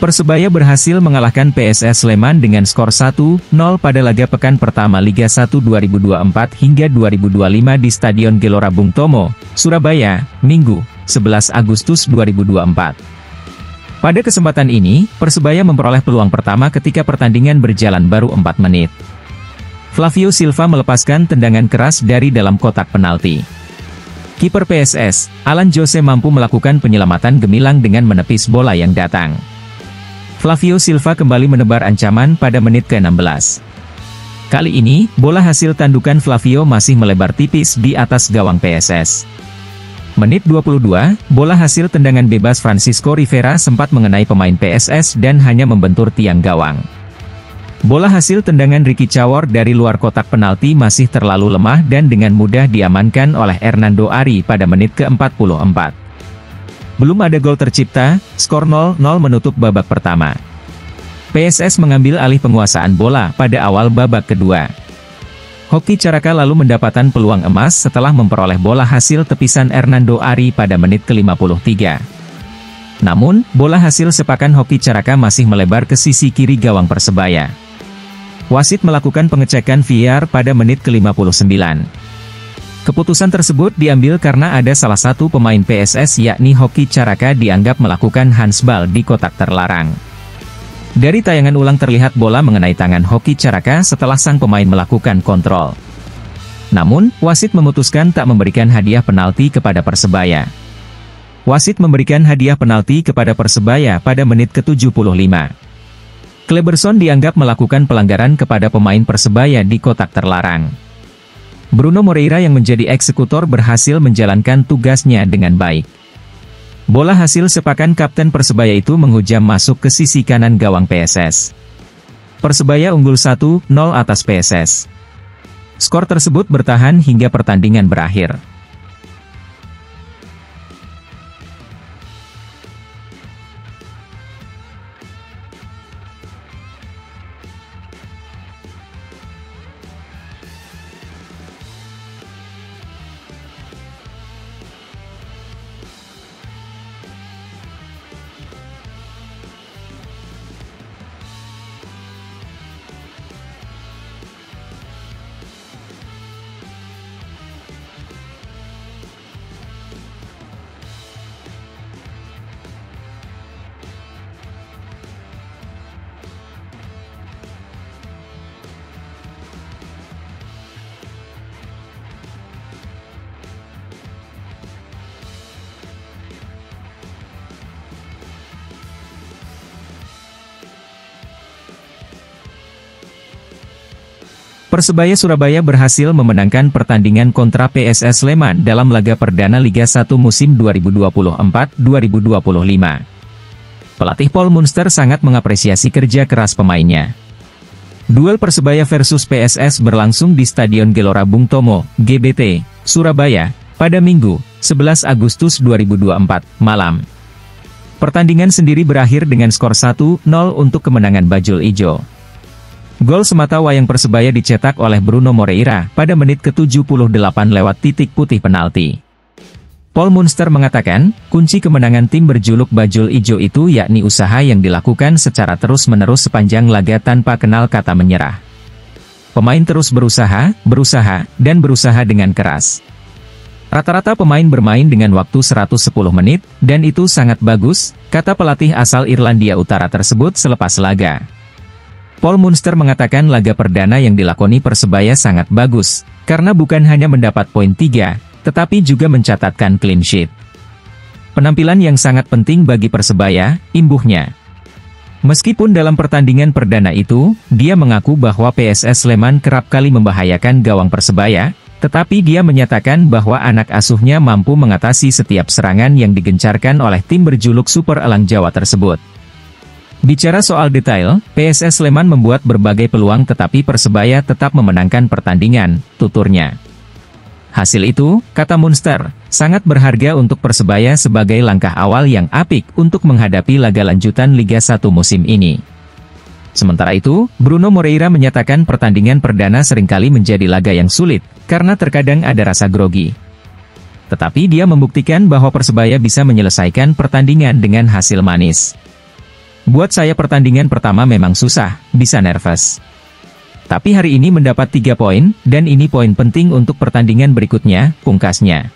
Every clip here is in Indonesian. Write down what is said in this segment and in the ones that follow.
Persebaya berhasil mengalahkan PSS Sleman dengan skor 1-0 pada laga pekan pertama Liga 1 2024 hingga 2025 di Stadion Gelora Bung Tomo, Surabaya, Minggu, 11 Agustus 2024. Pada kesempatan ini, Persebaya memperoleh peluang pertama ketika pertandingan berjalan baru 4 menit. Flavio Silva melepaskan tendangan keras dari dalam kotak penalti. Kiper PSS, Alan Jose mampu melakukan penyelamatan gemilang dengan menepis bola yang datang. Flavio Silva kembali menebar ancaman pada menit ke-16. Kali ini, bola hasil tandukan Flavio masih melebar tipis di atas gawang PSS. Menit 22, bola hasil tendangan bebas Francisco Rivera sempat mengenai pemain PSS dan hanya membentur tiang gawang. Bola hasil tendangan Ricky Cawor dari luar kotak penalti masih terlalu lemah dan dengan mudah diamankan oleh Hernando Ari pada menit ke-44. Belum ada gol tercipta, skor 0-0 menutup babak pertama. PSS mengambil alih penguasaan bola pada awal babak kedua. Hoki Caraka lalu mendapatkan peluang emas setelah memperoleh bola hasil tepisan Hernando Ari pada menit ke-53. Namun, bola hasil sepakan Hoki Caraka masih melebar ke sisi kiri gawang Persebaya. Wasit melakukan pengecekan VAR pada menit ke-59. Keputusan tersebut diambil karena ada salah satu pemain PSS yakni Hoki Caraka dianggap melakukan handsball di kotak terlarang. Dari tayangan ulang terlihat bola mengenai tangan Hoki Caraka setelah sang pemain melakukan kontrol. Namun, wasit memutuskan tak memberikan hadiah penalti kepada Persebaya. Wasit memberikan hadiah penalti kepada Persebaya pada menit ke-75. Kleberson dianggap melakukan pelanggaran kepada pemain Persebaya di kotak terlarang. Bruno Moreira yang menjadi eksekutor berhasil menjalankan tugasnya dengan baik. Bola hasil sepakan kapten Persebaya itu menghujam masuk ke sisi kanan gawang PSS. Persebaya unggul 1-0 atas PSS. Skor tersebut bertahan hingga pertandingan berakhir. Persebaya Surabaya berhasil memenangkan pertandingan kontra PSS Sleman dalam laga perdana Liga 1 musim 2024-2025. Pelatih Paul Munster sangat mengapresiasi kerja keras pemainnya. Duel Persebaya versus PSS berlangsung di Stadion Gelora Bung Tomo, GBT, Surabaya, pada Minggu, 11 Agustus 2024, malam. Pertandingan sendiri berakhir dengan skor 1-0 untuk kemenangan Bajul Ijo. Gol semata wayang Persebaya dicetak oleh Bruno Moreira pada menit ke-78 lewat titik putih penalti. Paul Munster mengatakan, kunci kemenangan tim berjuluk Bajul Ijo itu yakni usaha yang dilakukan secara terus-menerus sepanjang laga tanpa kenal kata menyerah. Pemain terus berusaha, dan berusaha dengan keras. Rata-rata pemain bermain dengan waktu 110 menit, dan itu sangat bagus, kata pelatih asal Irlandia Utara tersebut selepas laga. Paul Munster mengatakan laga perdana yang dilakoni Persebaya sangat bagus, karena bukan hanya mendapat poin 3, tetapi juga mencatatkan clean sheet. Penampilan yang sangat penting bagi Persebaya, imbuhnya. Meskipun dalam pertandingan perdana itu, dia mengaku bahwa PSS Sleman kerap kali membahayakan gawang Persebaya, tetapi dia menyatakan bahwa anak asuhnya mampu mengatasi setiap serangan yang digencarkan oleh tim berjuluk Super Elang Jawa tersebut. Bicara soal detail, PSS Sleman membuat berbagai peluang tetapi Persebaya tetap memenangkan pertandingan, tuturnya. Hasil itu, kata Munster, sangat berharga untuk Persebaya sebagai langkah awal yang apik untuk menghadapi laga lanjutan Liga 1 musim ini. Sementara itu, Bruno Moreira menyatakan pertandingan perdana seringkali menjadi laga yang sulit, karena terkadang ada rasa grogi. Tetapi dia membuktikan bahwa Persebaya bisa menyelesaikan pertandingan dengan hasil manis. Buat saya pertandingan pertama memang susah, bisa nervous. Tapi hari ini mendapat 3 poin, dan ini poin penting untuk pertandingan berikutnya, pungkasnya.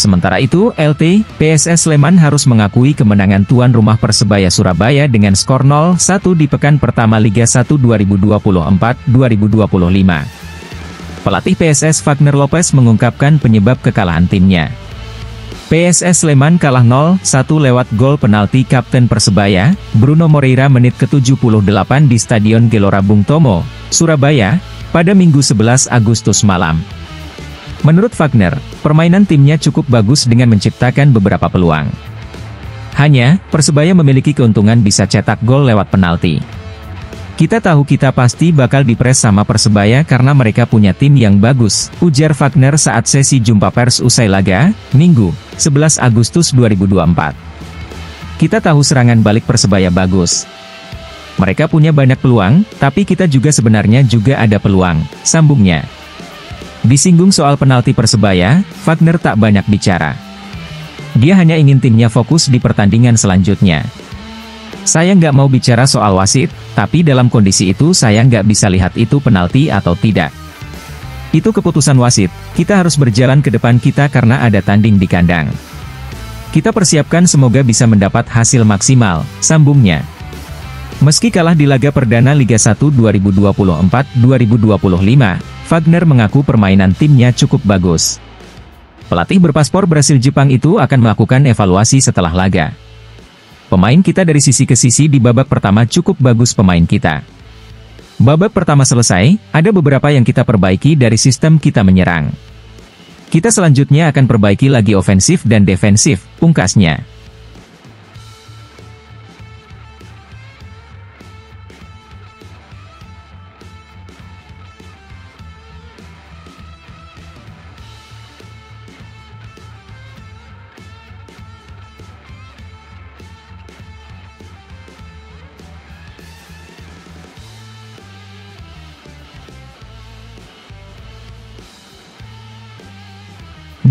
Sementara itu, LT, PSS Sleman harus mengakui kemenangan tuan rumah Persebaya Surabaya dengan skor 0-1 di pekan pertama Liga 1 2024-2025. Pelatih PSS Wagner Lopez mengungkapkan penyebab kekalahan timnya. PSS Sleman kalah 0-1 lewat gol penalti kapten Persebaya, Bruno Moreira menit ke-78 di Stadion Gelora Bung Tomo, Surabaya, pada Minggu 11 Agustus malam. Menurut Wagner, permainan timnya cukup bagus dengan menciptakan beberapa peluang. Hanya, Persebaya memiliki keuntungan bisa cetak gol lewat penalti. Kita tahu kita pasti bakal dipres sama Persebaya karena mereka punya tim yang bagus, ujar Wagner saat sesi jumpa pers usai laga, Minggu, 11 Agustus 2024. Kita tahu serangan balik Persebaya bagus. Mereka punya banyak peluang, tapi kita juga sebenarnya juga ada peluang, sambungnya. Disinggung soal penalti Persebaya, Wagner tak banyak bicara. Dia hanya ingin timnya fokus di pertandingan selanjutnya. Saya nggak mau bicara soal wasit, tapi dalam kondisi itu saya nggak bisa lihat itu penalti atau tidak. Itu keputusan wasit, kita harus berjalan ke depan kita karena ada tanding di kandang. Kita persiapkan semoga bisa mendapat hasil maksimal, sambungnya. Meski kalah di laga perdana Liga 1 2024-2025, Wagner mengaku permainan timnya cukup bagus. Pelatih berpaspor Brasil-Jepang itu akan melakukan evaluasi setelah laga. Pemain kita dari sisi ke sisi di babak pertama cukup bagus pemain kita. Babak pertama selesai, ada beberapa yang kita perbaiki dari sistem kita menyerang. Kita selanjutnya akan perbaiki lagi ofensif dan defensif, pungkasnya.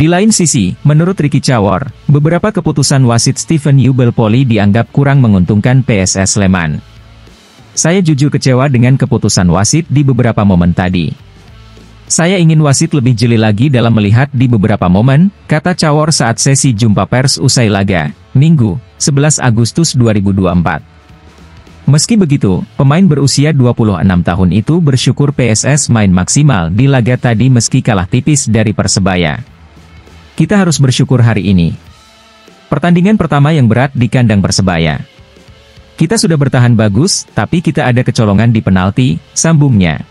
Di lain sisi, menurut Ricky Cawor, beberapa keputusan wasit Stephen Yubel Poli dianggap kurang menguntungkan PSS Sleman. Saya jujur kecewa dengan keputusan wasit di beberapa momen tadi. Saya ingin wasit lebih jeli lagi dalam melihat di beberapa momen, kata Cawor saat sesi jumpa pers usai laga, Minggu, 11 Agustus 2024. Meski begitu, pemain berusia 26 tahun itu bersyukur PSS main maksimal di laga tadi meski kalah tipis dari Persebaya. Kita harus bersyukur hari ini. Pertandingan pertama yang berat di kandang Persebaya. Kita sudah bertahan bagus, tapi kita ada kecolongan di penalti, sambungnya.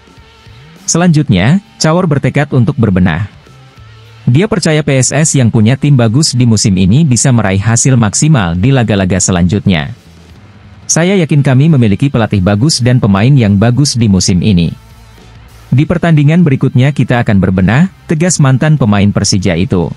Selanjutnya, Cawor bertekad untuk berbenah. Dia percaya PSS yang punya tim bagus di musim ini bisa meraih hasil maksimal di laga-laga selanjutnya. Saya yakin kami memiliki pelatih bagus dan pemain yang bagus di musim ini. Di pertandingan berikutnya kita akan berbenah, tegas mantan pemain Persija itu.